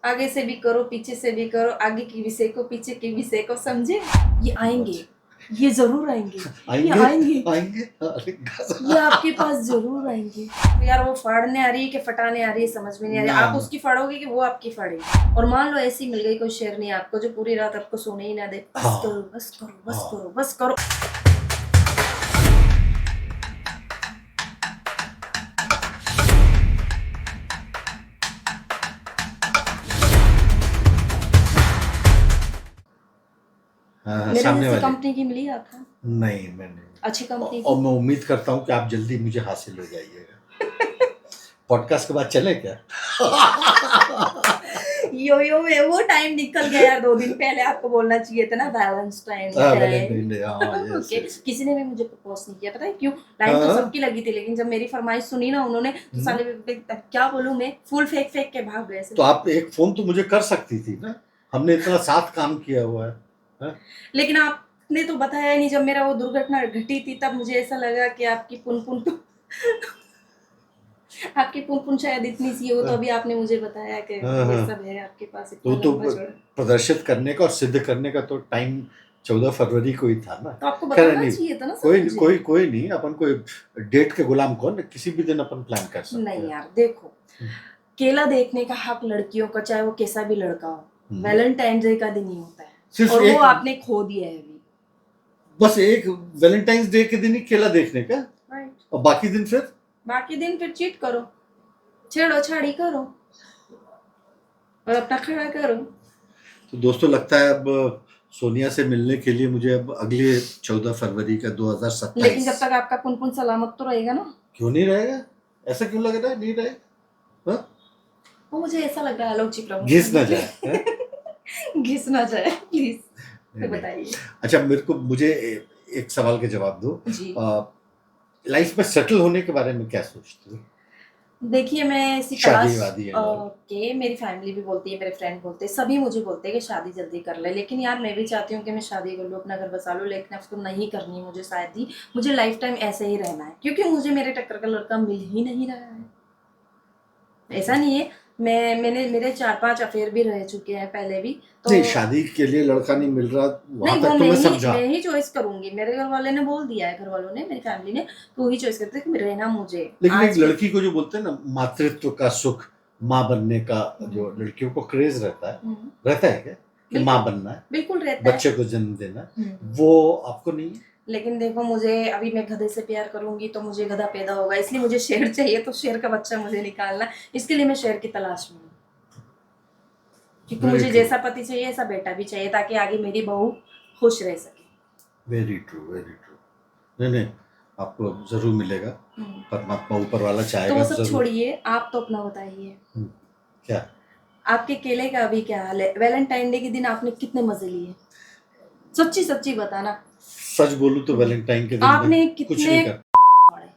आगे से भी करो, पीछे से भी करो, आगे की भी सेको, पीछे की भी सेको, समझे? ये आएंगे, ये जरूर आएंगे, ये आएंगे आएंगे, आएंगे अरे ये आपके पास जरूर आएंगे। तो यार वो फाड़ने आ रही है कि फटाने आ रही है समझ में नहीं आ रही। ना आप ना उसकी फाड़ोगे कि वो आपकी फाड़ेगी? और मान लो ऐसी मिल गई कोई शेरनी आपको जो पूरी रात आपको सोने ही ना दे, बस हाँ करो, बस करो, बस हाँ करो, बस करो। हाँ, मेरे सामने जैसी वाले कंपनी की मिली आपको? नहीं मैंने अच्छी कंपनी और की। मैं उम्मीद करता हूँ कि आप जल्दी मुझे हासिल हो जाइएगा। पॉडकास्ट के बाद चले क्या? यो में वो टाइम निकल गया यार, 2 दिन पहले आपको बोलना चाहिए था ना, वैलेंटाइन वैलेंटाइन डे। डे हाँ यस ओके, यस किसी ने भी मुझे प्रपोज नहीं किया, पता है क्यों? लाइन तो हाँ सबकी लगी थी, लेकिन जब मेरी फरमाइश सुनी ना उन्होंने, तो साले क्या बोलूं मैं, फूल फेंक फेंक के भाग गए तो से। आप एक फोन तो मुझे कर सकती थी ना, हमने इतना साथ काम किया हुआ है, हाँ? लेकिन आपने तो बताया नहीं, जब मेरा वो दुर्घटना घटी थी तब मुझे ऐसा लगा कि आपकी पुनपुन आपकी पुनपुन शायद इतनी सी हो, तो अभी आपने मुझे बताया कि हाँ ये हाँ सब है आपके पास तो इतना लंबा चौड़ा। प्रदर्शित करने का और सिद्ध करने का तो टाइम 14 फरवरी को ही था ना। तो आपको खैर बताना नहीं, चाहिए था ना सब कोई मुझे। कोई कोई नहीं, अपन कोई डेट के गुलाम कौन, किसी भी दिन अपन प्लान कर सकते नहीं हैं। यार देखो, केला देखने का हक लड़कियों का, चाहे वो कैसा भी लड़का हो। हम्म। वैलेंटाइन डे का दिन ही होता है, सिर्फ और वो एक, आपने खो दिया है अभी। बस एक वैलेंटाइंस डे के दिन ही केला देखने का, राइट। और बाकी दिन फिर बाकी दिन फिर चीट करो, छेड़ो छाड़ी करो, और अपना खड़ा करो। तो दोस्तों लगता है अब सोनिया से मिलने के लिए मुझे अब अगले 14 फरवरी का लेकिन 2027। जब तक आपका पुनपुन सलामत तो रहेगा ना। क्यों नहीं रहेगा? ऐसा क्यों लग रहा है नहीं रहेगा? हाँ? वो मुझे ऐसा लग रहा है, लो चिप रहा घिस ना जाए हैं? घिस ना जाए प्लीज। नहीं तो नहीं। बताइए। अच्छा मेरे को मुझे एक सवाल के जवाब दो। जी। लाइफ में सेटल होने के बारे में क्या सोचती हो? देखिए मैं इसी शादी तलाश। वादी एंड ऑल। के मेरी फैमिली भी बोलती है, मेरे फ्रेंड बोलते हैं, सभी मुझे बोलते हैं कि शादी जल्दी कर ले, लेकिन यार मैं भी चाहती हूँ कि मैं शादी कर लूँ, अपना घर बसा लूँ, लेकिन अब तो नहीं करनी मुझे शायद ही। मुझे लाइफ टाइम ऐसे ही रहना है, क्योंकि मुझे मेरे टक्कर का लड़का मिल ही नहीं रहा है। ऐसा नहीं है, मैंने मेरे 4-5 अफेयर भी रह चुके हैं पहले भी तो। नहीं शादी के लिए लड़का नहीं मिल रहा, वहां नहीं, वो तक तो मैं समझा। मैं ही चॉइस करूंगी, मेरे घर वाले ने बोल दिया है, घर वालों ने, मेरी फैमिली ने, तो वही चॉइस करते हैं कि रहना मुझे। लेकिन एक आज के। लड़की को जो बोलते हैं ना मातृत्व का सुख, माँ बनने का, जो हम्म। लड़कियों को क्रेज रहता है, हम्म। रहता है क्या कि माँ बिल्कुल। बनना है, बिल्कुल रहता है। बच्चे को जन्म देना है, हम्म। वो आपको नहीं है? लेकिन देखो, मुझे अभी मैं गधे से प्यार करूंगी तो मुझे गधा पैदा होगा, इसलिए मुझे शेर चाहिए, तो शेर का बच्चा मुझे निकालना, इसके लिए मैं शेर की तलाश में हूँ। क्योंकि वेरी मुझे ट्रू, जैसा पति चाहिए ऐसा बेटा भी चाहिए, ताकि आगे मेरी बहू खुश रह सके। Very true, very true. नहीं नहीं, आपको जरूर मिलेगा, हम्म। परमात्मा ऊपर वाला तो चाहेगा वो सब जरूर। छोड़िए, आप तो अपना बताइए। क्या? आपके केले का अभी क्या हाल है? वैलेंटाइन डे के दिन आपने कितने मजे लिए? सच्ची सच्ची बताना। सच बोलूं तो वैलेंटाइन के दिन मैं आपने कुछ कितने नहीं कर, पड़े?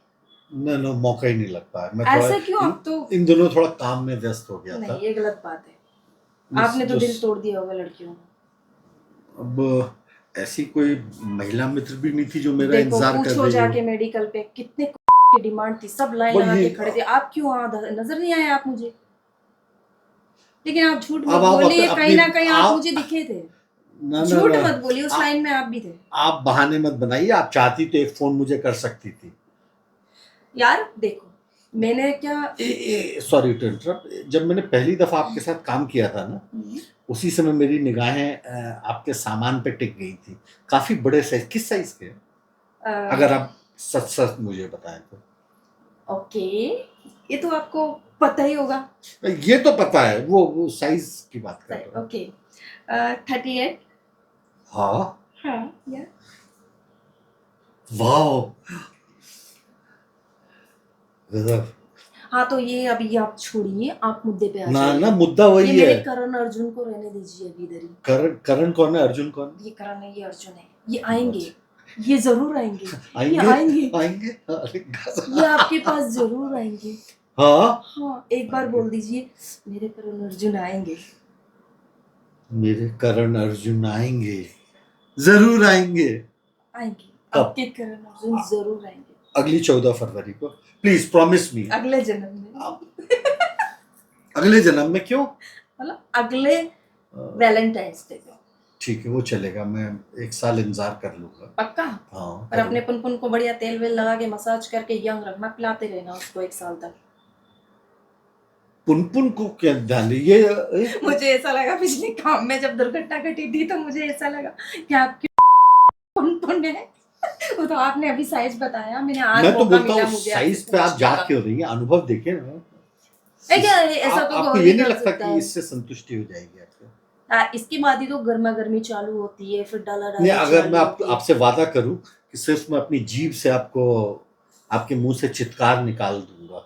ना ना मौका ही नहीं लग पाया, मैं थोड़ा ऐसे क्यों? आप तो। इन दोनों थोड़ा काम में व्यस्त हो गया नहीं, था। ये गलत बात है। आपने तो जो दिल तोड़ दिया होगा लड़कियों का। अब ऐसी कोई महिला मित्र भी नहीं थी जो मेरा देखो, इंतजार कर पूछो रही हो। जाके मेडिकल पे कितने की डिमांड थी, सब लाइन लगा वही, के खड़े थे, आप क्यों नजर नहीं आए आप मुझे? लेकिन आप झूठ मत अब आप बोलिए, कहीं अपनी ना कहीं आप मुझे आप, दिखे थे। ना ना झूठ ना, मत बोलिए, उस लाइन में आप भी थे। आप बहाने मत बनाइए, आप चाहती तो एक फोन मुझे कर सकती थी। यार देखो, मैंने क्या। सॉरी टू इंटरप्ट, जब मैंने पहली दफा आपके साथ काम किया था ना, हम्म। उसी समय मेरी निगाहें आपके सामान पे टिक गई थी, काफी बड़े साइज, किस साइज के, अगर आप सच सच मुझे बताएं तो? ओके, ये तो आपको पता ही होगा। ये तो पता है, वो साइज की बात कर रहा हूँ। ओके, 38। हाँ, हाँ या। वाह, गजब। हाँ तो ये अभी आप छोड़िए, आप मुद्दे पे आ ना ना, जाइए। मुद्दा ये वही मेरे है। करण अर्जुन को रहने दीजिए अभी इधर ही। करण कौन है, अर्जुन कौन ये करण है, ये अर्जुन है, ये है? आएंगे, ये जरूर आएंगे, अच्छा, ये आएंगे आएंगे, आएंगे, अरे गजब। ये आपके पास जरूर आएंगे। हाँ, हाँ, एक बार बोल दीजिए, मेरे करण अर्जुन आएंगे। मेरे करण अर्जुन आएंगे, जरूर आएंगे। आएंगे, कब? आपके करण अर्जुन जरूर आएंगे। अगली 14 फरवरी को, प्लीज प्रॉमिस मी। अगले जन्म में। अगले जन्म में क्यों? मतलब अगले वैलेंटाइंस डे पे। ठीक है, वो चलेगा, मैं 1 साल इंतजार कर लूंगा। पक्का। हाँ, और अपने पुनपुन को बढ़िया तेल वेल लगा के मसाज करके यंग रखना, पिलाते रहना उसको 1 साल तक। पुनपुन को क्या ध्यान दी ये मुझे ऐसा लगा पिछले काम में जब दुर्घटना घटी थी तो मुझे ऐसा लगा कि आपकी पुनपुन है। वो तो आपने अभी साइज बताया, मैंने आज मैं तो मौका बोलता मिला हूँ मुझे साइज आपसे पे आप पूछने जा का। क्यों रही है, अनुभव देखिए ना। क्या ऐसा तो आपको कोई ये भी नहीं कर लगता सकता कि है। इससे संतुष्टि हो जाएगी आपको? इसके बाद ही तो गर्मा गर्मी चालू होती है, फिर डाला नहीं, डाली अगर मैं चालू होती है। आपसे वादा करूं कि सिर्फ मैं अपनी जीभ से आपको आपके मुंह से चित्कार निकाल दूंगा।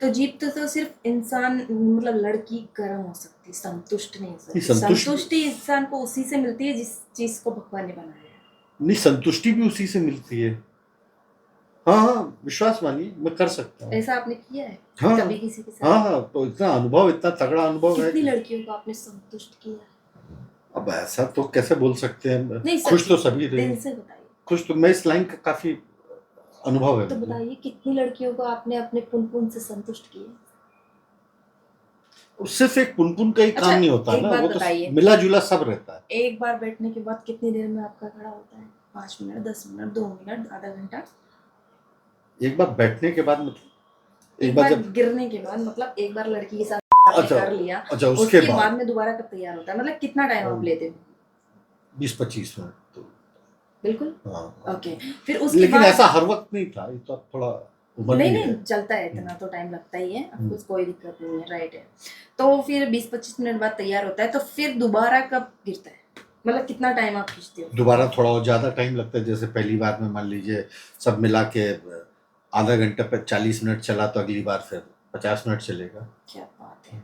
तो जीप तो सिर्फ इंसान मतलब लड़की गर्म हो सकती है, संतुष्ट नहीं हो नहीं, सकती। संतुष्टि इंसान को उसी से मिलती है जिस चीज को भगवान ने बनाया है। नहीं, संतुष्टि भी उसी से मिलती है। हाँ हाँ, विश्वास मानिए, मैं कर सकता हूँ। ऐसा आपने किया है हाँ कभी किसी के साथ? हाँ हाँ, तो इतना अनुभव, इतना तगड़ा अनुभव है कितनी कि लड़कियों को आपने संतुष्ट किया? अब ऐसा तो कैसे बोल सकते हैं। नहीं खुश तो सच्ची सभी रहे। दिल से बताइए। खुश तो मैं, इस लाइन का काफी अनुभव है तो मुझे। बताइए कितनी लड़कियों को आपने अपने पुनपुन से संतुष्ट किया? सिर्फ एक पुनपुन का ही अच्छा काम नहीं होता एक ना, बात वो तो बताइए, मिला जुला सब रहता है। एक बार बैठने के बाद कितनी देर में आपका खड़ा होता है? 5 मिनट, 10 मिनट, 2 मिनट, आधा घंटा? एक बार बैठने के बाद मतलब एक एक बार बार जब, गिरने के बाद मतलब एक बार लड़की के साथ आपने अच्छा कर लिया, अच्छा, उसके उसके बाद बाद में दोबारा कब तैयार होता है? मतलब कितना टाइम आप लेते हो? 20-25 मिनट तो। बिल्कुल। हाँ, ओके। फिर उसके लेकिन बाद ऐसा हर वक्त नहीं था, ये तो अब थोड़ा उम्र नहीं भी नहीं है। चलता है, इतना तो टाइम लगता ही है, हम्म। आपको कोई दिक्कत नहीं है, राइट है। तो फिर 20-25 मिनट बाद तैयार होता है, तो फिर दोबारा कब गिरता है? मतलब कितना टाइम आप खींचते हो? दोबारा थोड़ा और ज्यादा टाइम लगता है। जैसे पहली बार में मान लीजिए सब मिला के आधा घंटे पर 40 मिनट चला, तो अगली बार फिर 50 मिनट चलेगा। क्या बात है।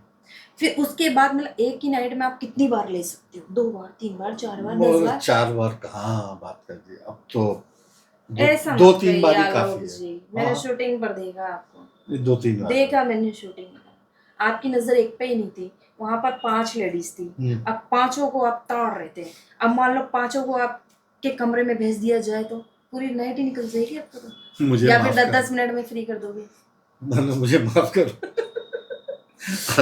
फिर उसके बाद मतलब एक ही नाइट में आप कितनी बार ले सकते हो? 2 बार, 3 बार, 4 बार, 10 बार? 4 बार कहाँ बात कर दी, अब तो दो ऐसा दो मत तीन कहिए बार ही आलोक काफी है। जी, हाँ मैंने हाँ, शूटिंग पर देखा आपको। ये 2-3 बार है। देखा मैंने शूटिंग में, आपकी नजर एक पे ही नहीं थी, वहां पर 5 लेडीज थी। अब पांचों को आप ताड़ रहे थे। अब मान लो पांचों को आपके कमरे में भेज दिया जाए तो पूरी नाइट ही निकल जाएगी आपको तो। मुझे या फिर माफ 10-10 कर, मिनट में फ्री कर दोगे? मुझे माफ करो।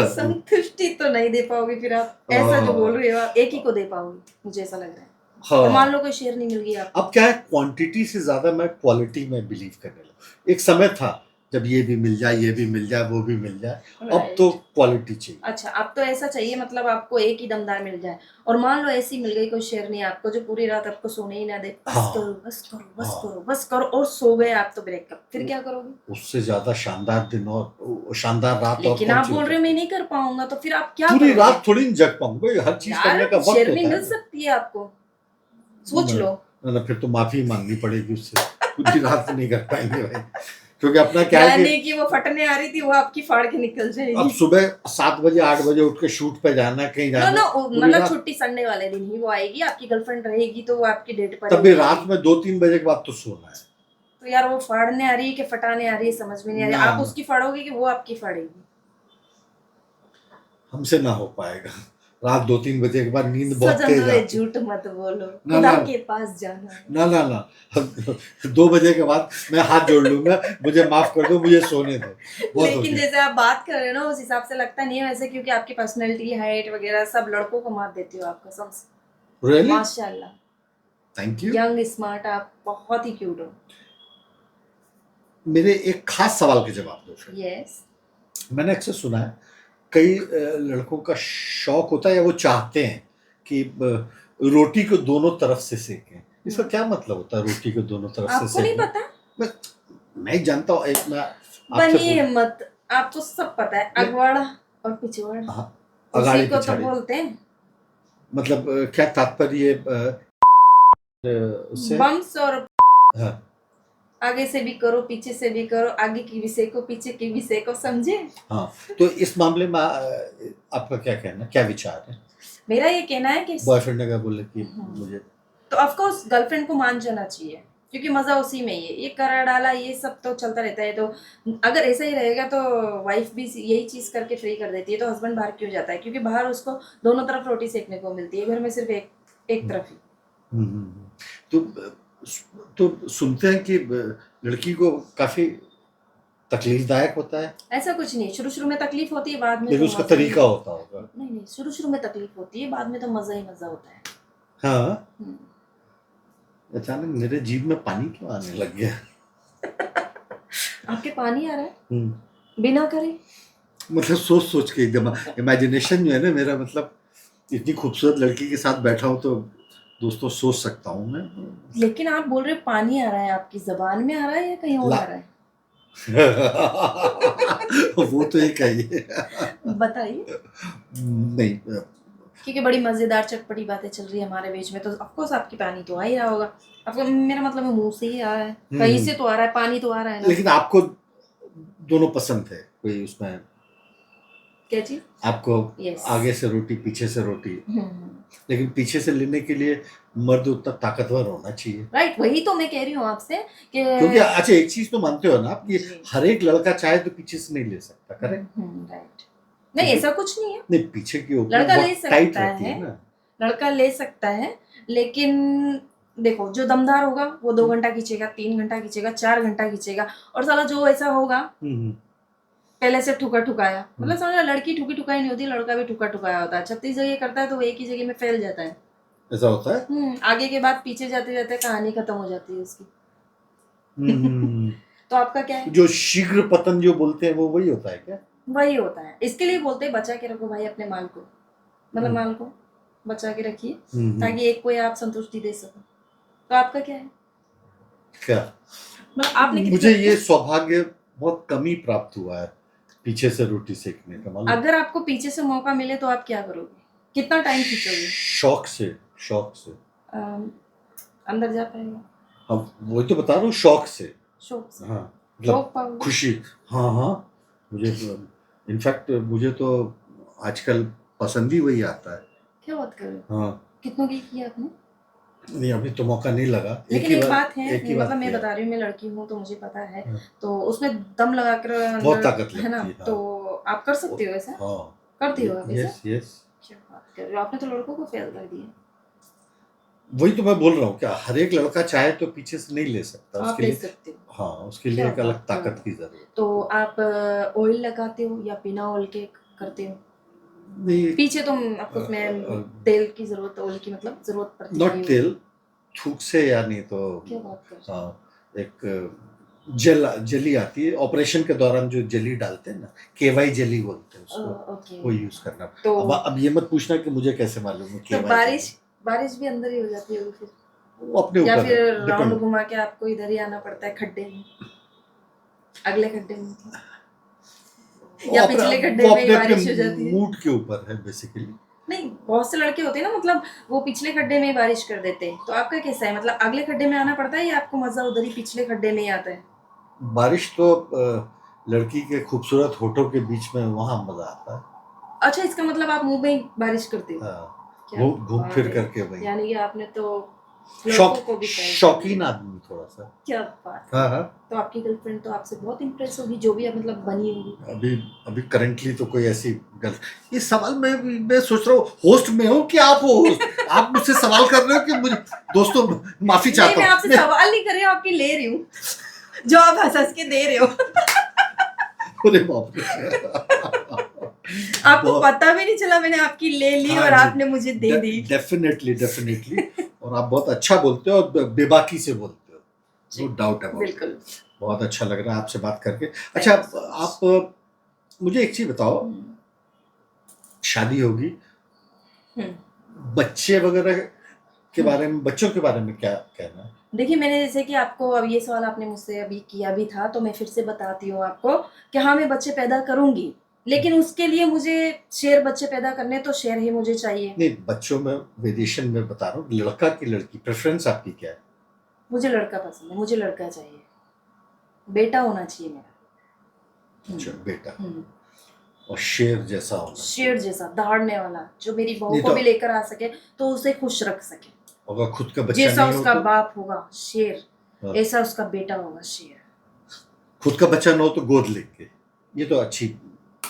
संतुष्टि तो नहीं दे पाओगे फिर आप, ऐसा जो बोल रहे हो आप एक ही को दे पाओगे, मुझे ऐसा लग रहा है। और मान हाँ, लो कोई शेयर नहीं मिल गई आपको? अब क्या है, क्वांटिटी से ज्यादा मैं क्वालिटी में बिलीव करने लगा। एक समय था जब ये भी मिल जाए, ये भी मिल जाए, वो भी मिल जाए, अब तो राइट। क्वालिटी चाहिए। अच्छा अब तो ऐसा चाहिए, मतलब आपको एक ही दमदार मिल जाए। और मान लो ऐसी मिल गई कोई शेर नहीं आपको जो पूरी रात आपको सोने ही ना दे, बस हाँ करो बस करो बस हाँ, करो बस करो, और सो गए आप तो ब्रेकअप, फिर क्या करोगे? उससे ज्यादा शानदार दिन और शानदार रात और लेकिन कौन आप सी हो बोल रहे हो सकती मैं है? नहीं कर पाऊंगा, तो फिर आप क्या पूरी करोगे? रात थोड़ी नहीं जग पाऊंगा भाई, हर चीज करने यार का वक्त शेरनी होता है मिल ना। सकती है आपको, सोच लो। ना फिर तो माफी मांगनी पड़ेगी उससे, पूरी रात नहीं कर पाएंगे भाई, क्योंकि अपना क्या है यानी कि कि वो फटने आ रही थी, वो आपकी फाड़ के निकल अब जाएगी। सुबह 7 बजे 8 बजे उठ के शूट पे जाना है, कहीं नो जाना नो, है, पूरी मतलब रात। छुट्टी संडे वाले दिन ही वो आएगी, आपकी गर्लफ्रेंड रहेगी तो वो आपकी डेट पर तब ही भी रात आएगी। में 2-3 बजे के बाद तो सोना है तो यार वो फाड़ने आ रही है कि फटाने आ रही है, समझ में नहीं आ रही, ना। आप उसकी फाड़ोगे कि वो आपकी फाड़ेगी? हमसे ना हो पाएगा, रात 2-3 बजे के बाद नींद बहुत सजन तेज रे आती है। झूठ मत बोलो, ना खुदा ना के पास जाना है। ना ना ना, 2 बजे के बाद मैं हाथ जोड़ लूंगा, मुझे माफ कर दो, मुझे सोने दो, बहुत हो लेकिन गया। जैसे आप बात कर रहे हो ना उस हिसाब से लगता नहीं है वैसे, क्योंकि आपकी पर्सनैलिटी हाइट वगैरह सब लड़कों को मात देती हो आप, कसम से। रियली, माशाल्लाह, थैंक यू। यंग स्मार्ट, आप बहुत ही क्यूट हो। मेरे एक खास सवाल के जवाब दो फिर। यस। मैंने अक्सर सुना है कई लड़कों का शौक होता है या वो चाहते हैं कि रोटी को दोनों तरफ से सेकें। इसका क्या मतलब होता है, रोटी को दोनों तरफ से आपको नहीं सेकना? पता? मैं मैं जानता हूँ, एक मैं आपसे बनिए मत, आपको सब पता है, मैं अगवाड़ा और पिछवाड़ा हाँ, उसी अगाड़ी को तो पिछाड़ी, बोलते हैं। मतलब क्या तात्पर्य उससे? बम्स और हाँ आगे से भी करो पीछे से भी करो, आगे की भी सेको पीछे की भी सेको, समझे? हाँ, तो इस मामले में आपका क्या कहना, क्या विचार है? मेरा ये कहना है कि बॉयफ्रेंड अगर बोले कि मुझे, तो ऑफ कोर्स गर्लफ्रेंड को मान जाना चाहिए, क्योंकि मजा उसी में ही है, ये करा डाला ये सब तो चलता रहता है। तो अगर ऐसा ही रहेगा तो वाइफ भी यही चीज करके फ्री कर देती है, तो हस्बैंड बाहर क्यों जाता है? क्योंकि बाहर उसको दोनों तरफ रोटी सेकने को मिलती है, घर में सिर्फ एक एक तरफ ही। तो सुनते हैं कि लड़की को काफी तकलीफदायक होता है, ऐसा कुछ नहीं, शुरू शुरू में तकलीफ होती है, बाद में लेकिन तो उसका मजा ही। तरीका होता होगा। नहीं नहीं, शुरू शुरू में तकलीफ होती है, बाद में तो मजा ही मजा होता है। हाँ, हम्म। अचानक मेरे जीभ में पानी क्यों आने लग गया? आपके पानी आ रहा है हम्म। बिना करे? मतलब सोच सोच के एकदम इमेजिनेशन जो है ना मेरा, मतलब इतनी खूबसूरत लड़की के साथ बैठा हूँ तो दोस्तों सोच सकता हूँ मैं। लेकिन आप बोल रहे हो पानी आ रहा है, आपकी जबान में आ रहा है या कहीं और ला आ रहा है? वो तो एक है ये। बताइए। नहीं, क्योंकि बड़ी मजेदार चटपटी बातें चल रही है हमारे बीच में, तो ऑफ कोर्स आपकी पानी तो आ ही रहा होगा। आपका, मेरा मतलब है मुंह से ही आ रहा है, कहीं से तो आ रहा है, पानी तो आ रहा है ना। लेकिन आपको दोनों पसंद है, कोई उसमें क्या चीज? आपको यस। आगे से रोटी पीछे से रोटी, हम्म। लेकिन पीछे से लेने के लिए मर्द उतना ताकतवर होना चाहिए। राइट, वही तो मैं कह रही हूँ आपसे कि क्योंकि अच्छा एक चीज तो मानते हो ना आप कि जी। हर एक लड़का चाहे तो पीछे से नहीं ले सकता, करेक्ट? राइट। नहीं, ऐसा कुछ नहीं है, नहीं, पीछे की ओपनिंग लड़का ले बहुत टाइट सकता रहती है, है ना। लड़का ले सकता है, लेकिन देखो जो दमदार होगा वो 2 घंटा खींचेगा, 3 घंटा खींचेगा, 4 घंटा खींचेगा, और साला जो ऐसा होगा हम्म। पहले से ठुका ठुकाया, मतलब समझ, लड़की ठुकी ठुकाई नहीं होती, लड़का भी ठुका ठुकाया होता है। 36 जगह करता है तो वो एक ही जगह में फैल जाता है। ऐसा होता है। आगे के बाद पीछे जाते जाते कहानी खत्म हो जाती है उसकी। हम्म। तो आपका क्या है? जो शीघ्र पतन जो बोलते हैं वो वही होता है क्या? वही होता है, इसके लिए बोलते हैं बचा के रखो भाई अपने माल को, मतलब हम्म। माल को बचा के रखिए, हम्म। ताकि एक को आप संतुष्टि दे सको। तो आपका क्या है? क्या? मतलब आपने मुझे कितना, ये सौभाग्य बहुत कम ही प्राप्त हुआ है पीछे से रोटी सेकने का, मालूम? अगर आपको पीछे से मौका मिले तो आप क्या करोगे? कितना टाइम खींचोगे? शौक से, शौक से। अम, अंदर जा पाएगा? हम वही तो बता रहा हूँ, शौक से। शौक से हाँ, रोक मतलब पाओगे? खुशी। हाँ हाँ, मुझे इनफैक्ट मुझे तो आजकल पसंद ही वही आता है। क्या बात कर रहे हो? हाँ। कितनों की किया आपने? नहीं, अभी तो मौका नहीं लगा, लेकिन एक बात है, एक ही बार मतलब मैं किया। बता रही हूँ, मैं लड़की हूँ तो मुझे पता है, हाँ, तो उसमें दम लगा कर बहुत अंदर, ताकत है ना, लगती है। तो हाँ, आप कर सकते हो ऐसा? हाँ, करती हो आप ऐसा? Yes yes. क्या बात कर रहे हो, आपने तो लड़कों को फेल कर दिया। वही तो मैं बोल रहा हूँ, क्या हर एक लड़का चाहे तो पीछे से नहीं ले सकता, आप उसके ले लिए। सकते हो? हाँ, उसके लिए क्या एक अलग बात कर रहे ताकत हो? की जरूरत तो होती है। आप ऑयल लगाते हो या बिना ऑयल के करते हो? नहीं, पीछे तो आपको उसमें तेल की जरूरत, ऑयल की मतलब जरूरत पड़ती नॉट नहीं होगी। तेल, थूक से या नहीं तो क्या बात कर रहे हो? हाँ, एक जली आती है ऑपरेशन के दौरान, जो जली डालते हैं ना, केवाई जली बोलते हैं उसको, ओके। वो यूज करना। तो अब ये मत पूछना कि मुझे कैसे मालूम है तो केवाई बारिश, जली। बारिश भी अंदर ही हो जाती होगी फिर, वो अपने या ऊपर है, फिर राउंड डिपेंड। घुमा के आपको इधर ही आना पड़ता है खड्डे में, अगले खड्डे में मतलब, या पिछले खड्डे वो में ही अपने अपने बारिश हो जाती है? मूड के ऊपर है बेसिकली। नहीं, बहुत से लड़के होते हैं ना, मतलब वो पिछले खड्डे में ही बारिश कर देते हैं, तो आपका कैसा है, मतलब अगले खड्डे में आना पड़ता है या आपको मजा उधर ही पिछले खड्डे में ही आता है? बारिश तो लड़की के खूबसूरत होठों के बीच में, वहां मजा आता है। अच्छा, इसका मतलब आप मुंह में ही बारिश करते हो? हाँ, क्या घूम बात फिर है, करके वही। यानी कि आपने तो शौक, लड़कों को भी फेल कर शौकीन दिया। आदमी थोड़ा सा। क्या बात है। हाँ हाँ। तो आपकी गर्लफ्रेंड तो आपसे बहुत इम्प्रेस होगी, जो भी मतलब बनी होगी। अभी अभी करंटली तो कोई ऐसी गर्ल, ये सवाल मैं सोच रहा हूँ, होस्ट में हूँ कि आप हो होस्ट? आप मुझसे सवाल कर रहे हो कि मुझे, दोस्तों माफी नहीं, चाहता मैं हूँ आपसे सवाल नहीं कर रही हूँ, आपकी ले रही हूँ, जो आप हंस हंस के दे रहे हो। अरे बाप रे। आपको पता भी नहीं चला मैंने आपकी ले ली हाँ और जी, आपने मुझे दे दी। Definitely definitely. और आप बहुत अच्छा बोलते हो और बेबाकी से बोलते हो, नो डाउट अबाउट। बिल्कुल। बहुत अच्छा लग रहा है आपसे बात करके। अच्छा, आप मुझे एक चीज बताओ, शादी होगी, बच्चे वगैरह के बारे में, बच्चों के बारे में क्या कहना है? देखिए, मैंने जैसे कि आपको अब ये सवाल आपने मुझसे अभी किया भी था, तो मैं फिर से बताती हूँ आपको कि हाँ, मैं बच्चे पैदा करूंगी, लेकिन उसके लिए मुझे शेर बच्चे पैदा करने, तो शेर ही मुझे चाहिए। नहीं, बच्चों में वेरिएशन में बता रहा हूँ, लड़का की लड़की, प्रेफरेंस आपकी क्या है? मुझे लड़का पसंद है, मुझे लड़का चाहिए, बेटा होना चाहिए मेरा। अच्छा, बेटा। हम्म। और शेर जैसा होना चाहिए। शेर जैसा दहाड़ने वाला, जो मेरी बहू नहीं को तो भी लेकर आ सके, तो उसे खुश रख सके। अगर खुद का बच्चा जैसा नहीं हो उसका तो? बाप होगा शेर, हाँ। ऐसा उसका बेटा होगा शेर। खुद का बच्चा ना हो तो गोद लेके, ये तो अच्छी।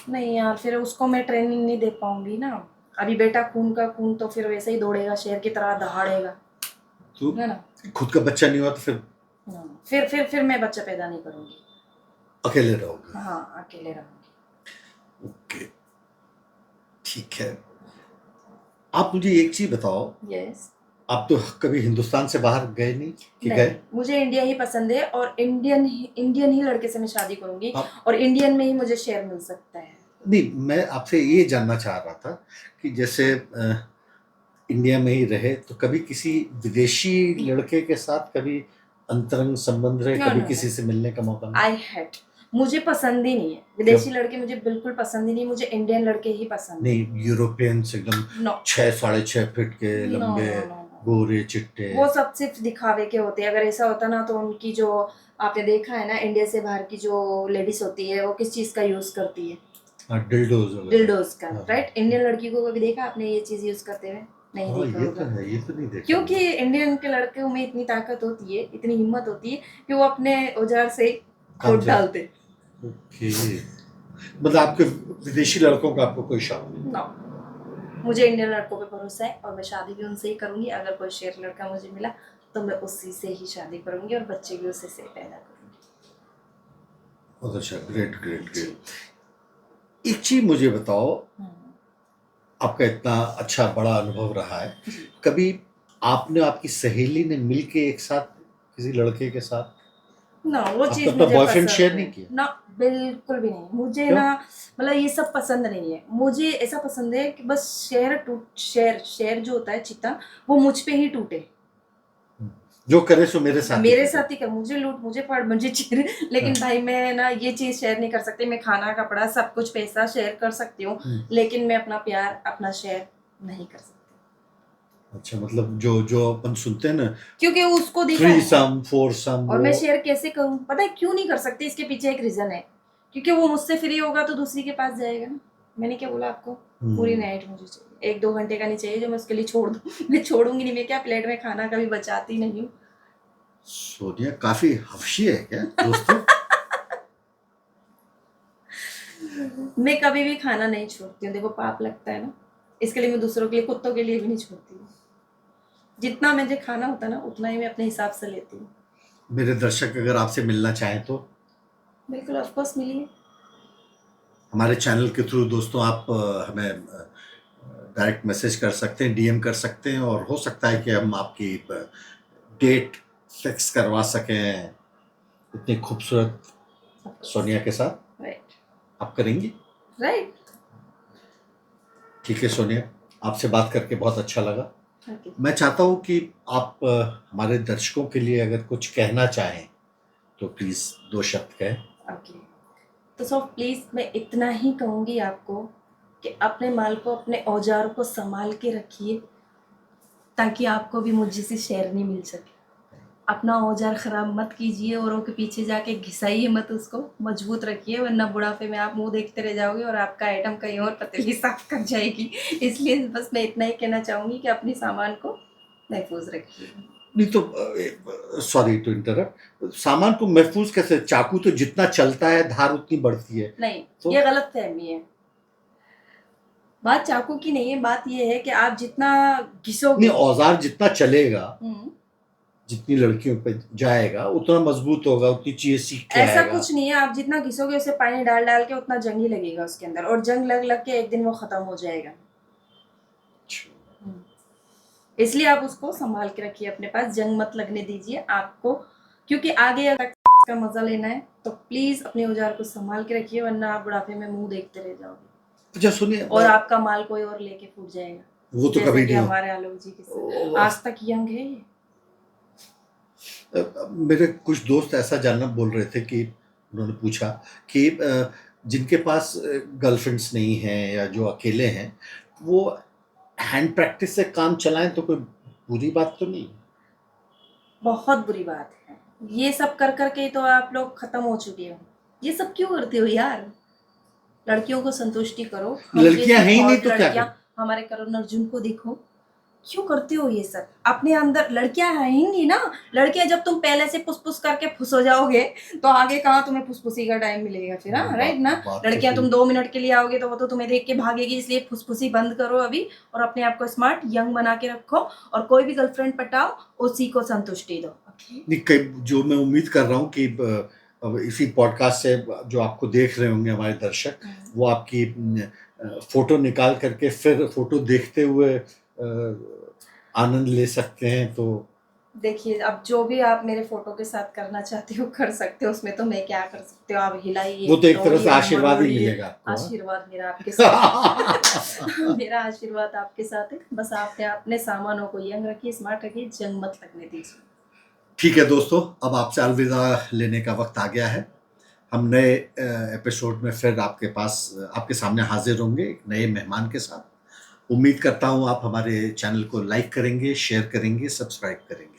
नहीं यार, फिर उसको मैं ट्रेनिंग नहीं दे पाऊंगी ना। अभी बेटा खून का खून, तो फिर वैसे ही दौड़ेगा शेर की तरह, दहाड़ेगा, तो है ना। खुद का बच्चा नहीं हुआ तो फिर? फिर मैं बच्चा पैदा नहीं करूंगी। अकेले रहोगे? हाँ, अकेले रहूंगी। ओके, ठीक है। आप मुझे एक चीज बताओ, यस। आप तो कभी हिंदुस्तान से बाहर गए नहीं कि नहीं, गए? मुझे इंडिया ही पसंद है और इंडियन ही लड़के से मैं शादी करूंगी आप और इंडियन में ही मुझे शेयर मिल सकता है। नहीं, मैं आपसे ये जानना चाह रहा था कि जैसे इंडिया में ही रहे तो कभी किसी विदेशी लड़के के साथ कभी अंतरंग संबंध रहे, नो कभी नो नो, किसी से मिलने का मौका मिला? आई हेट, मुझे पसंद ही नहीं है क्यों? विदेशी लड़के, मुझे बिल्कुल पसंद ही नहीं, मुझे इंडियन लड़के ही पसंद है। नहीं, यूरोपियंस एकदम नो 6 साढ़े 6 फीट के नो नो लंबे, नो नो, गोरे चिट्टे। वो सब सिर्फ दिखावे के होते हैं। अगर ऐसा होता ना तो उनकी जो, आपने देखा है ना इंडिया से बाहर की जो लेडीज होती है वो किस चीज का यूज करती है? हाँ, डिल्डोज वगैरह। डिल्डोज का, हाँ राइट। इंडियन लड़की को कभी देखा आपने ये चीज यूज करते हुए? नहीं हाँ, देखा ये तो होगा, है, ये तो नहीं देखा क्योंकि मैंने। इंडियन के लड़कों में इतनी ताकत होती है, इतनी हिम्मत होती है कि वो अपने औजार से काम खोद चल। डालते। ओके, मतलब आपके विदेशी लड़कों का आपको कोई शौक नहीं? नो, मुझे इंडियन लड़कों पे भरोसा है और मैं शादी भी उनसे ही करूंगी। अगर कोई शेर लड़का मुझे मिला तो मैं उसी से ही शादी करूंगी और बच्चे भी उसी से पैदा करूंगी। बहुत अच्छा, ग्रेट ग्रेट जी। ग्रेट। एक चीज मुझे बताओ, हम्म, आपका इतना अच्छा बड़ा अनुभव रहा है, जी। कभी आपने आपकी सहेली ने मिलके एक साथ किसी लड़के के साथ ना वो आपने चीज अपना मुझे बॉयफ्रेंड शेयर पसंद नहीं है किया? ना, बिल्कुल भी नहीं। मुझे क्यों? ना, मतलब ये सब पसंद नहीं है। मुझे ऐसा पसंद है कि बस शेर जो होता है चिता, वो मुझ पे ही टूटे। जो करे सो मेरे साथ ही मेरे करे। साथ ही कर, मुझे लूट, मुझे फाड़, मुझे चीर, लेकिन हाँ। भाई मैं ना ये चीज शेयर नहीं कर सकती। मैं खाना कपड़ा सब कुछ पैसा शेयर कर सकती हूँ, लेकिन मैं अपना प्यार अपना शेयर नहीं कर सकती, अच्छा, मतलब जो जो अपन सुनते हैं ना, क्योंकि उसको दिखा थ्री है। सम फोर सम, और वो मैं शेयर कैसे करूं? पता है क्यों नहीं कर सकती? इसके पीछे एक रीजन है, क्योंकि वो मुझसे फ्री होगा तो दूसरी के पास जाएगा ना। मैंने क्या बोला आपको? पूरी नाइट मुझे चाहिए, 1-2 घंटे का नहीं चाहिए जो मैं उसके लिए छोड़ दूं। मैं छोड़ूंगी नहीं, मैं क्या प्लेट में खाना कभी बचाती नहीं हूँ। सोनिया काफी हफ्शी है क्या दोस्तों? मैं कभी भी खाना नहीं छोड़ती हूँ, देखो पाप लगता है ना, इसके लिए मैं दूसरों के लिए, कुत्तों के लिए भी नहीं छोड़ती हूँ। जितना मुझे खाना होता है ना उतना ही मैं अपने हिसाब से लेती हूँ। मेरे दर्शक अगर आपसे मिलना चाहें तो बिल्कुल, ऑफकोर्स मिलिए। हमारे चैनल के थ्रू दोस्तों आप हमें डायरेक्ट मैसेज कर सकते हैं, डीएम कर सकते हैं, और हो सकता है कि हम आपकी डेट फिक्स करवा सकें इतनी खूबसूरत सोनिया के साथ। राइट। आप करेंगी? राइट। ठीक है सोनिया, आपसे बात करके बहुत अच्छा लगा। ओके। मैं चाहता हूँ कि आप हमारे दर्शकों के लिए अगर कुछ कहना चाहें तो प्लीज़ 2 शब्द कहें। ओके, तो सो प्लीज मैं इतना ही कहूंगी आपको कि अपने माल को, अपने औजार को संभाल के रखिए, ताकि आपको भी मुझ जैसी शेर नहीं मिल सके। अपना औजार खराब मत कीजिए, औरों के पीछे जाके घिसाइए मत, उसको मजबूत रखिए, वरना बुढ़ापे में आप मुंह देखते रह जाओगे और आपका आइटम कहीं और पतीली साफ कर जाएगी। इसलिए बस मैं इतना ही कहना चाहूंगी कि अपने सामान को महफूज रखिए। नहीं तो सॉरी टू इंटरप्ट, सामान को महफूज कैसे? चाकू तो जितना चलता है धार उतनी बढ़ती है। नहीं, तो ये गलत फहमी है। बात चाकू की नहीं है, बात ये है कि आप जितना नहीं, घिसोगे। औजार जितना चलेगा, हम्म, जितनी लड़कियों पे जाएगा उतना मजबूत होगा, उतनी चीजें सीख के ऐसा आएगा। कुछ नहीं है। आप जितना घिसोगे उसे पानी डाल डाल के उतना जंग ही लगेगा उसके अंदर, और जंग लग लग के एक दिन वो खत्म हो जाएगा। हम्म, इसलिए आप उसको संभाल के रखिए अपने पास, जंग मत लगने दीजिए आपको, क्योंकि आगे अगर का मजा लेना है तो प्लीज अपने औजार को संभाल के रखिए, वरना आप बुढ़ापे में मुंह देखते रह जाओगे अच्छा सुनिए, और आपका माल कोई और लेके फूट जाएगा, वो तो जैसे कभी कि नहीं हो। हमारे आलोक जी के साथ। आज तक यंग है ये। मेरे कुछ दोस्त ऐसा जानना बोल रहे थे कि उन्होंने पूछा कि जिनके पास गर्लफ्रेंड्स नहीं हैं या जो अकेले हैं, वो हैंड प्रैक्टिस से काम चलाएं तो कोई बुरी बात तो नहीं? बहुत बुरी बात है, ये सब कर करके ही तो आप लोग खत्म हो चुके हो। ये सब क्यों करते हो यार? लड़कियों को संतुष्टि करो, हम लड़कियां जैसी हैं ही नहीं हॉट तो क्या लड़कियां, करें? हमारे करण अर्जुन को देखो। क्यों करते हो ये सब? अपने अंदर लड़कियां आएंगी ना, लड़कियां जब तुम पहले से पुस पुस करके फुस हो जाओगे तो आगे कहाँ तुम्हें फुसफुसी का टाइम मिलेगा फिर? हाँ, राइट ना। बात तो लड़कियां सही। तुम 2 मिनट के लिए आओगे तो वो तो तुम्हें देख के भागेगी, इसलिए फुसफुसी बंद करो अभी और अपने आप को स्मार्ट यंग बना के रखो, और कोई भी गर्लफ्रेंड पटाओ, उसी को संतुष्टि दो। ओके। नहीं, जो मैं उम्मीद कर रहा हूँ कि अब इसी पॉडकास्ट से जो आपको देख रहे होंगे हमारे दर्शक, वो आपकी फोटो निकाल करके फिर फोटो देखते हुए आनंद ले सकते हैं। तो देखिए, अब जो भी आप मेरे फोटो के साथ करना चाहते हो कर सकते हो, उसमें तो मैं क्या कर सकती हूँ। आप हिलाइए, वो तो एक तरह से दौड़िए, आशीर्वाद ही मरोड़िए। मिलेगा आपको, हाँ? आशीर्वाद मेरा आपके साथ मेरा आशीर्वाद आपके साथ है। बस आपने अपने सामानों को यंग रखिए, स्मार्ट रखिए, जंग मत लगने दीजिए। ठीक है दोस्तों, अब आपसे अलविदा लेने का वक्त आ गया है। हम नए एपिसोड में फिर आपके सामने हाजिर होंगे एक नए मेहमान के साथ। उम्मीद करता हूँ आप हमारे चैनल को लाइक करेंगे, शेयर करेंगे, सब्सक्राइब करेंगे।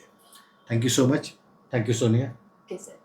Thank you so much. Thank you Sonia. Okay sir.